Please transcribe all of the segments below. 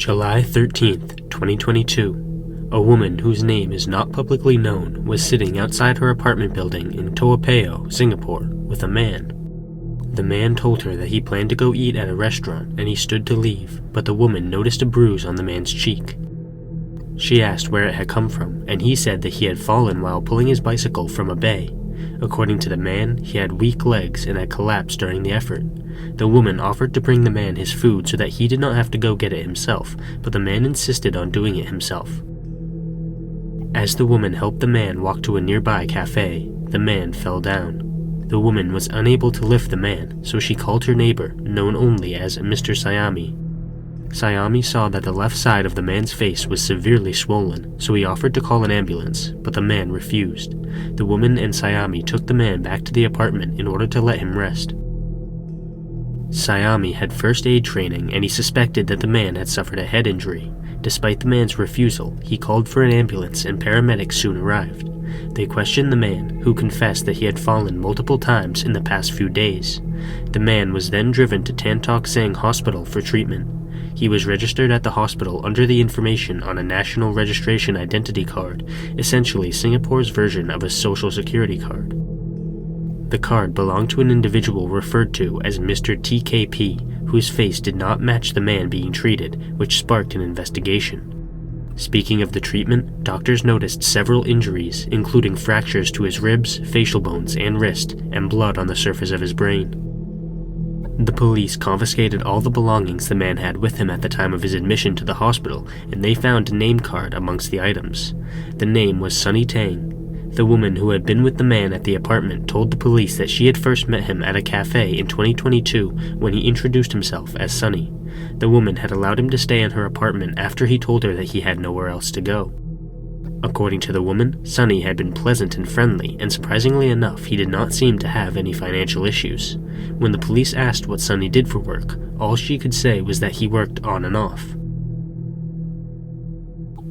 July 13th, 2022, a woman whose name is not publicly known was sitting outside her apartment building in Toa Payoh, Singapore, with a man. The man told her that he planned to go eat at a restaurant and he stood to leave, but the woman noticed a bruise on the man's cheek. She asked where it had come from, and he said that he had fallen while pulling his bicycle from a bay. According to the man, he had weak legs and had collapsed during the effort. The woman offered to bring the man his food so that he did not have to go get it himself, but the man insisted on doing it himself. As the woman helped the man walk to a nearby cafe, the man fell down. The woman was unable to lift the man, so she called her neighbor, known only as Mr. Sayami. Sayami saw that the left side of the man's face was severely swollen, so he offered to call an ambulance, but the man refused. The woman and Sayami took the man back to the apartment in order to let him rest. Sayami had first aid training and he suspected that the man had suffered a head injury. Despite the man's refusal, he called for an ambulance and paramedics soon arrived. They questioned the man, who confessed that he had fallen multiple times in the past few days. The man was then driven to Tan Tock Seng Hospital for treatment. He was registered at the hospital under the information on a national registration identity card, essentially Singapore's version of a social security card. The card belonged to an individual referred to as Mr. TKP, whose face did not match the man being treated, which sparked an investigation. Speaking of the treatment, doctors noticed several injuries, including fractures to his ribs, facial bones, and wrist, and blood on the surface of his brain. The police confiscated all the belongings the man had with him at the time of his admission to the hospital, and they found a name card amongst the items. The name was Sunny Tang. The woman who had been with the man at the apartment told the police that she had first met him at a cafe in 2022 when he introduced himself as Sunny. The woman had allowed him to stay in her apartment after he told her that he had nowhere else to go. According to the woman, Sunny had been pleasant and friendly, and surprisingly enough, he did not seem to have any financial issues. When the police asked what Sunny did for work, all she could say was that he worked on and off.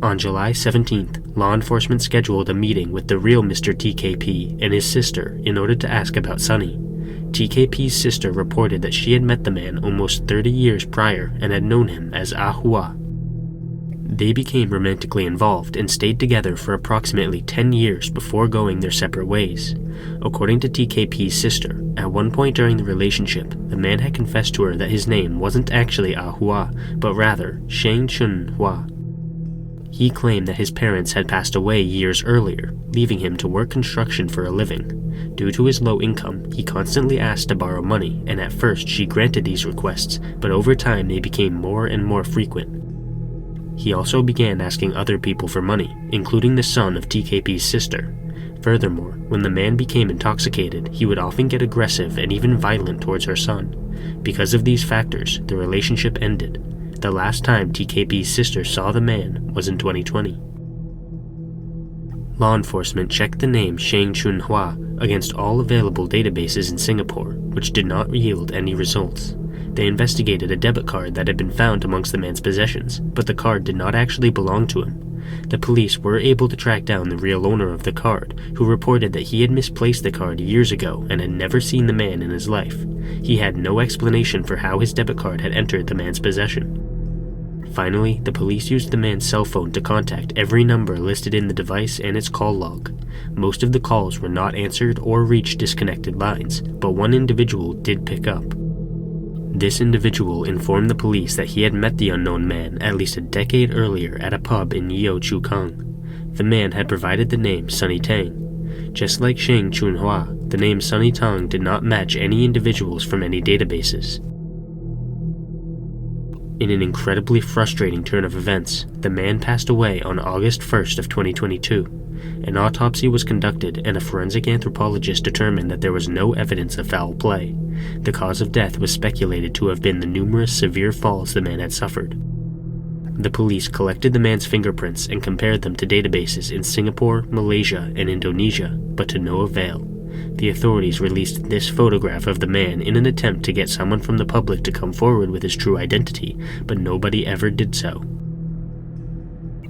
On July 17th, law enforcement scheduled a meeting with the real Mr. TKP and his sister in order to ask about Sunny. TKP's sister reported that she had met the man almost 30 years prior and had known him as Ahua. They became romantically involved and stayed together for approximately 10 years before going their separate ways. According to TKP's sister, at one point during the relationship, the man had confessed to her that his name wasn't actually Ahua, but rather Sheng Chun Hua. He claimed that his parents had passed away years earlier, leaving him to work construction for a living. Due to his low income, he constantly asked to borrow money, and at first she granted these requests, but over time they became more and more frequent. He also began asking other people for money, including the son of TKP's sister. Furthermore, when the man became intoxicated, he would often get aggressive and even violent towards her son. Because of these factors, the relationship ended. The last time TKP's sister saw the man was in 2020. Law enforcement checked the name Sheng Chun Hua against all available databases in Singapore, which did not yield any results. They investigated a debit card that had been found amongst the man's possessions, but the card did not actually belong to him. The police were able to track down the real owner of the card, who reported that he had misplaced the card years ago and had never seen the man in his life. He had no explanation for how his debit card had entered the man's possession. Finally, the police used the man's cell phone to contact every number listed in the device and its call log. Most of the calls were not answered or reached disconnected lines, but one individual did pick up. This individual informed the police that he had met the unknown man at least a decade earlier at a pub in Yeo Chu Kang. The man had provided the name Sunny Tang. Just like Sheng Chun Hua, the name Sunny Tang did not match any individuals from any databases. In an incredibly frustrating turn of events, the man passed away on August 1st of 2022. An autopsy was conducted and a forensic anthropologist determined that there was no evidence of foul play. The cause of death was speculated to have been the numerous severe falls the man had suffered. The police collected the man's fingerprints and compared them to databases in Singapore, Malaysia, and Indonesia, but to no avail. The authorities released this photograph of the man in an attempt to get someone from the public to come forward with his true identity, but nobody ever did so.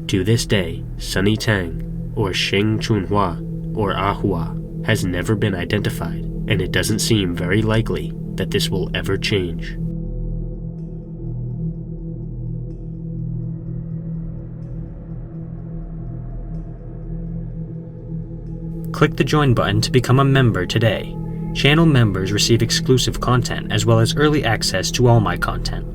To this day, Sunny Tang, or Sheng Chunhua, or Ahua, has never been identified, and it doesn't seem very likely that this will ever change. Click the join button to become a member today. Channel members receive exclusive content as well as early access to all my content.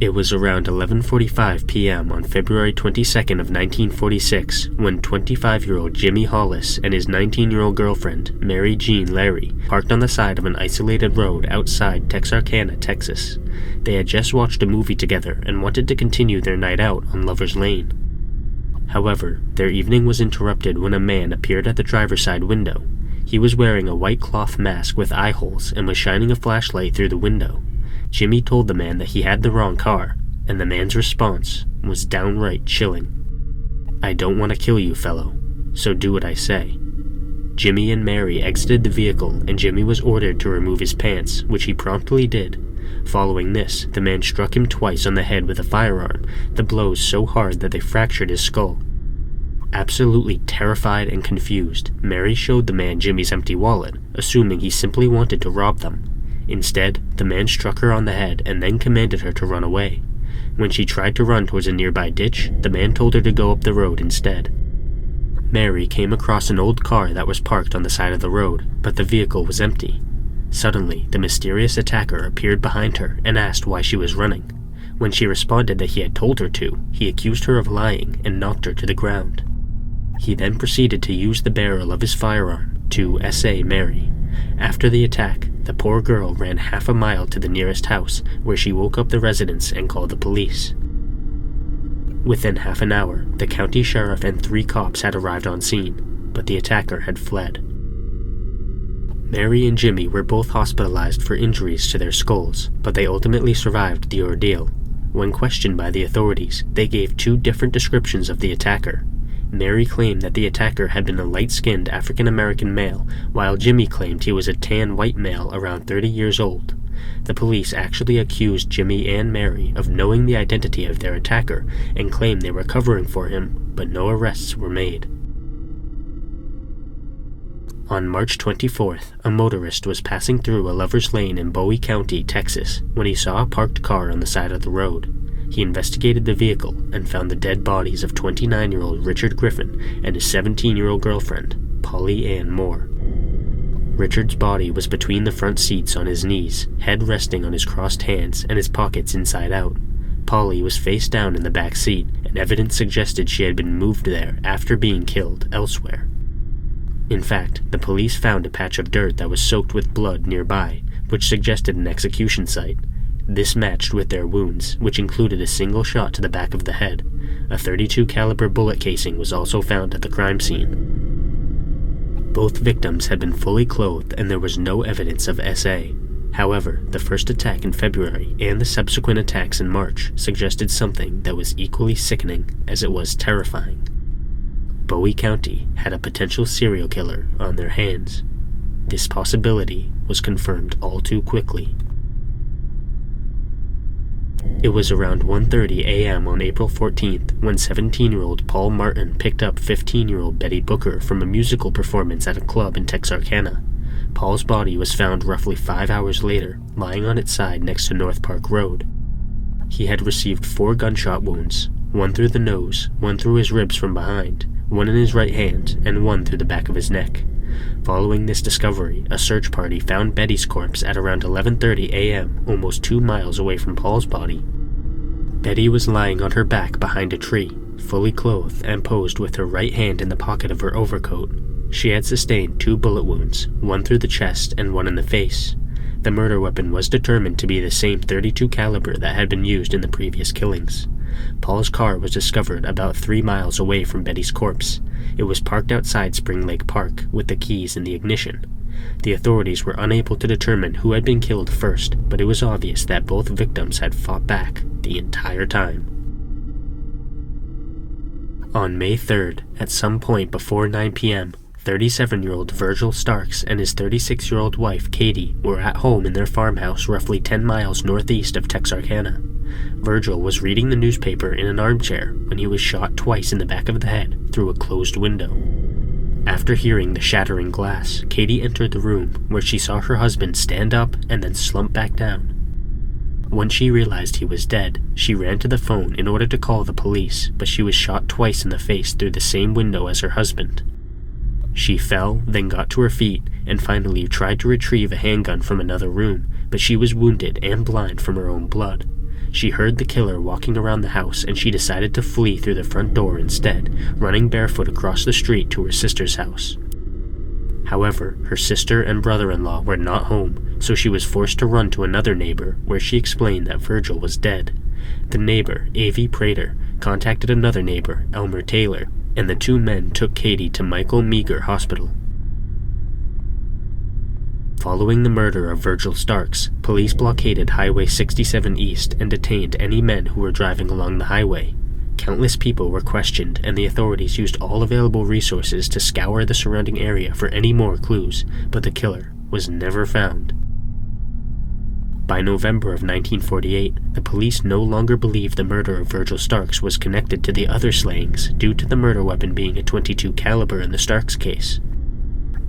It was around 11:45 p.m. on February 22nd of 1946 when 25-year-old Jimmy Hollis and his 19-year-old girlfriend, Mary Jean Larry, parked on the side of an isolated road outside Texarkana, Texas. They had just watched a movie together and wanted to continue their night out on Lover's Lane. However, their evening was interrupted when a man appeared at the driver's side window. He was wearing a white cloth mask with eye holes and was shining a flashlight through the window. Jimmy told the man that he had the wrong car, and the man's response was downright chilling. "I don't want to kill you, fellow, so do what I say." Jimmy and Mary exited the vehicle, and Jimmy was ordered to remove his pants, which he promptly did. Following this, the man struck him twice on the head with a firearm, the blows so hard that they fractured his skull. Absolutely terrified and confused, Mary showed the man Jimmy's empty wallet, assuming he simply wanted to rob them. Instead, the man struck her on the head and then commanded her to run away. When she tried to run towards a nearby ditch, the man told her to go up the road instead. Mary came across an old car that was parked on the side of the road, but the vehicle was empty. Suddenly, the mysterious attacker appeared behind her and asked why she was running. When she responded that he had told her to, he accused her of lying and knocked her to the ground. He then proceeded to use the barrel of his firearm to SA Mary. After the attack, the poor girl ran half a mile to the nearest house, where she woke up the residents and called the police. Within half an hour, the county sheriff and 3 cops had arrived on scene, but the attacker had fled. Mary and Jimmy were both hospitalized for injuries to their skulls, but they ultimately survived the ordeal. When questioned by the authorities, they gave 2 different descriptions of the attacker. Mary claimed that the attacker had been a light-skinned African-American male, while Jimmy claimed he was a tan white male around 30 years old. The police actually accused Jimmy and Mary of knowing the identity of their attacker and claimed they were covering for him, but no arrests were made. On March 24th, a motorist was passing through a Lover's Lane in Bowie County, Texas, when he saw a parked car on the side of the road. He investigated the vehicle and found the dead bodies of 29-year-old Richard Griffin and his 17-year-old girlfriend, Polly Ann Moore. Richard's body was between the front seats on his knees, head resting on his crossed hands and his pockets inside out. Polly was face down in the back seat, and evidence suggested she had been moved there after being killed elsewhere. In fact, the police found a patch of dirt that was soaked with blood nearby, which suggested an execution site. This matched with their wounds, which included a single shot to the back of the head. A .32 caliber bullet casing was also found at the crime scene. Both victims had been fully clothed and there was no evidence of SA. However, the first attack in February and the subsequent attacks in March suggested something that was equally sickening as it was terrifying. Bowie County had a potential serial killer on their hands. This possibility was confirmed all too quickly. It was around 1:30 a.m. on April 14th when 17-year-old Paul Martin picked up 15-year-old Betty Booker from a musical performance at a club in Texarkana. Paul's body was found roughly 5 hours later, lying on its side next to North Park Road. He had received 4 gunshot wounds, 1 through the nose, 1 through his ribs from behind, 1 in his right hand, and 1 through the back of his neck. Following this discovery, a search party found Betty's corpse at around 11:30 a.m., almost 2 miles away from Paul's body. Betty was lying on her back behind a tree, fully clothed and posed with her right hand in the pocket of her overcoat. She had sustained 2 bullet wounds, one through the chest and one in the face. The murder weapon was determined to be the same .32 caliber that had been used in the previous killings. Paul's car was discovered about 3 miles away from Betty's corpse. It was parked outside Spring Lake Park with the keys in the ignition. The authorities were unable to determine who had been killed first, but it was obvious that both victims had fought back the entire time. On May 3rd, at some point before 9 p.m., 37-year-old Virgil Starks and his 36-year-old wife Katie were at home in their farmhouse roughly 10 miles northeast of Texarkana. Virgil was reading the newspaper in an armchair when he was shot twice in the back of the head through a closed window. After hearing the shattering glass, Katie entered the room, where she saw her husband stand up and then slump back down. Once she realized he was dead, she ran to the phone in order to call the police, but she was shot twice in the face through the same window as her husband. She fell, then got to her feet, and finally tried to retrieve a handgun from another room, but she was wounded and blind from her own blood. She heard the killer walking around the house, and she decided to flee through the front door instead, running barefoot across the street to her sister's house. However, her sister and brother-in-law were not home, so she was forced to run to another neighbor, where she explained that Virgil was dead. The neighbor, A.V. Prater, contacted another neighbor, Elmer Taylor, and the 2 men took Katie to Michael Meagher Hospital. Following the murder of Virgil Starks, police blockaded Highway 67 East and detained any men who were driving along the highway. Countless people were questioned, and the authorities used all available resources to scour the surrounding area for any more clues, but the killer was never found. By November of 1948, the police no longer believed the murder of Virgil Starks was connected to the other slayings due to the murder weapon being a .22 caliber in the Starks case.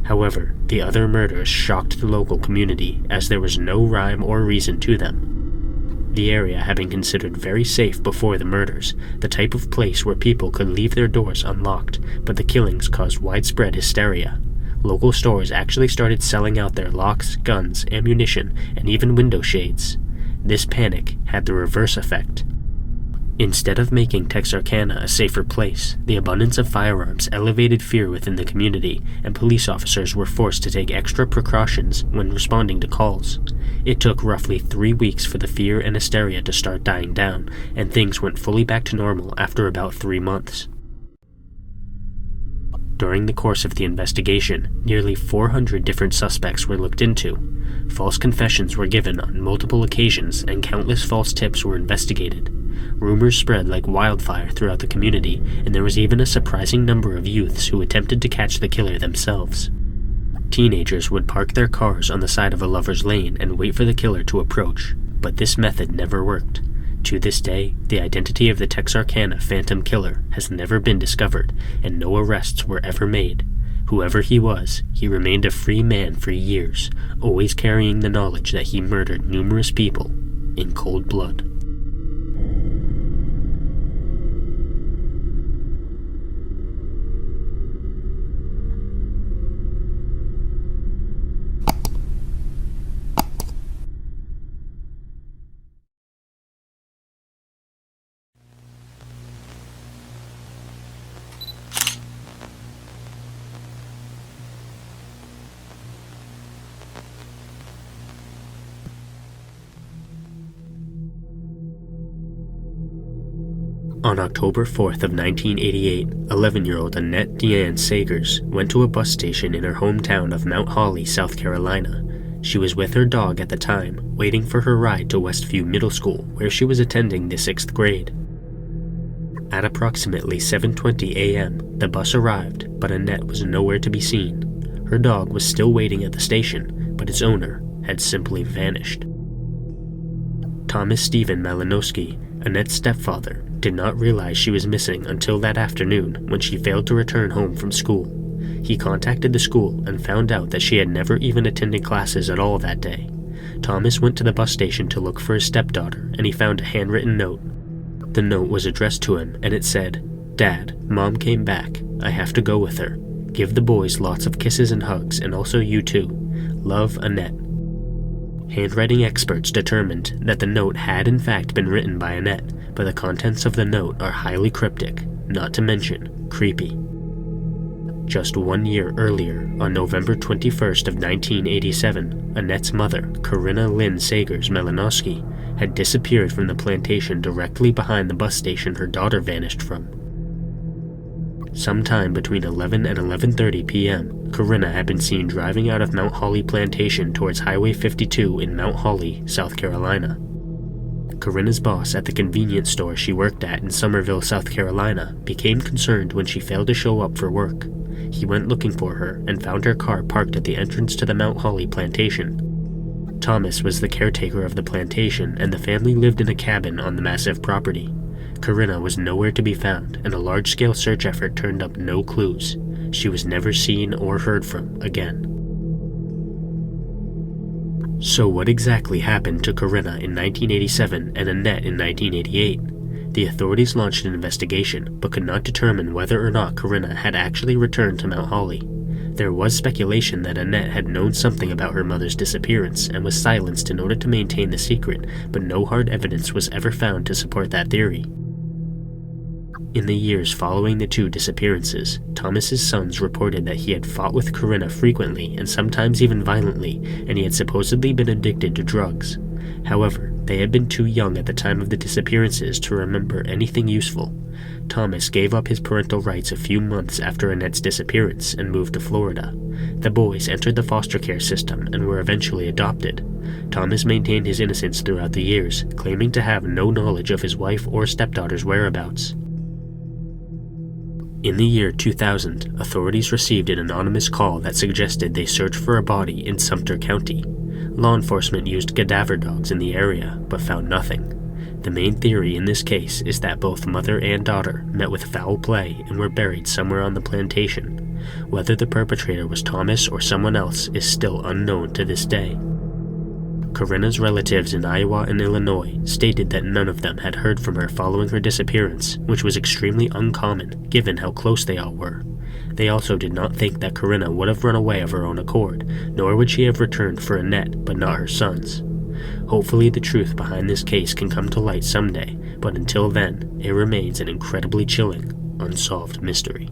However, the other murders shocked the local community, as there was no rhyme or reason to them. The area had been considered very safe before the murders, the type of place where people could leave their doors unlocked, but the killings caused widespread hysteria. Local stores actually started selling out their locks, guns, ammunition, and even window shades. This panic had the reverse effect. Instead of making Texarkana a safer place, the abundance of firearms elevated fear within the community, and police officers were forced to take extra precautions when responding to calls. It took roughly 3 weeks for the fear and hysteria to start dying down, and things went fully back to normal after about 3 months. During the course of the investigation, nearly 400 different suspects were looked into. False confessions were given on multiple occasions, and countless false tips were investigated. Rumors spread like wildfire throughout the community, and there was even a surprising number of youths who attempted to catch the killer themselves. Teenagers would park their cars on the side of a lover's lane and wait for the killer to approach, but this method never worked. To this day, the identity of the Texarkana Phantom Killer has never been discovered, and no arrests were ever made. Whoever he was, he remained a free man for years, always carrying the knowledge that he murdered numerous people in cold blood. On October 4th of 1988, 11-year-old Annette Deanne Sagers went to a bus station in her hometown of Mount Holly, South Carolina. She was with her dog at the time, waiting for her ride to Westview Middle School, where she was attending the 6th grade. At approximately 7:20 a.m., the bus arrived, but Annette was nowhere to be seen. Her dog was still waiting at the station, but its owner had simply vanished. Thomas Stephen Malinowski, Annette's stepfather, did not realize she was missing until that afternoon when she failed to return home from school. He contacted the school and found out that she had never even attended classes at all that day. Thomas went to the bus station to look for his stepdaughter, and he found a handwritten note. The note was addressed to him, and it said, "Dad, Mom came back. I have to go with her. Give the boys lots of kisses and hugs, and also you too. Love, Annette. Handwriting experts determined that the note had in fact been written by Annette, but the contents of the note are highly cryptic, not to mention creepy. Just 1 year earlier, on November 21st of 1987, Annette's mother, Corinna Lynn Sagers Melanowski, had disappeared from the plantation directly behind the bus station her daughter vanished from. Sometime between 11 and 11:30 p.m., Corinna had been seen driving out of Mount Holly Plantation towards Highway 52 in Mount Holly, South Carolina. Corinna's boss at the convenience store she worked at in Summerville, South Carolina, became concerned when she failed to show up for work. He went looking for her and found her car parked at the entrance to the Mount Holly plantation. Thomas was the caretaker of the plantation, and the family lived in a cabin on the massive property. Corinna was nowhere to be found, and a large-scale search effort turned up no clues. She was never seen or heard from again. So what exactly happened to Corinna in 1987 and Annette in 1988? The authorities launched an investigation, but could not determine whether or not Corinna had actually returned to Mount Holly. There was speculation that Annette had known something about her mother's disappearance and was silenced in order to maintain the secret, but no hard evidence was ever found to support that theory. In the years following the two disappearances, Thomas's sons reported that he had fought with Corinna frequently and sometimes even violently, and he had supposedly been addicted to drugs. However, they had been too young at the time of the disappearances to remember anything useful. Thomas gave up his parental rights a few months after Annette's disappearance and moved to Florida. The boys entered the foster care system and were eventually adopted. Thomas maintained his innocence throughout the years, claiming to have no knowledge of his wife or stepdaughter's whereabouts. In the year 2000, authorities received an anonymous call that suggested they search for a body in Sumter County. Law enforcement used cadaver dogs in the area, but found nothing. The main theory in this case is that both mother and daughter met with foul play and were buried somewhere on the plantation. Whether the perpetrator was Thomas or someone else is still unknown to this day. Corinna's relatives in Iowa and Illinois stated that none of them had heard from her following her disappearance, which was extremely uncommon given how close they all were. They also did not think that Corinna would have run away of her own accord, nor would she have returned for Annette but not her sons. Hopefully the truth behind this case can come to light someday, but until then, it remains an incredibly chilling, unsolved mystery.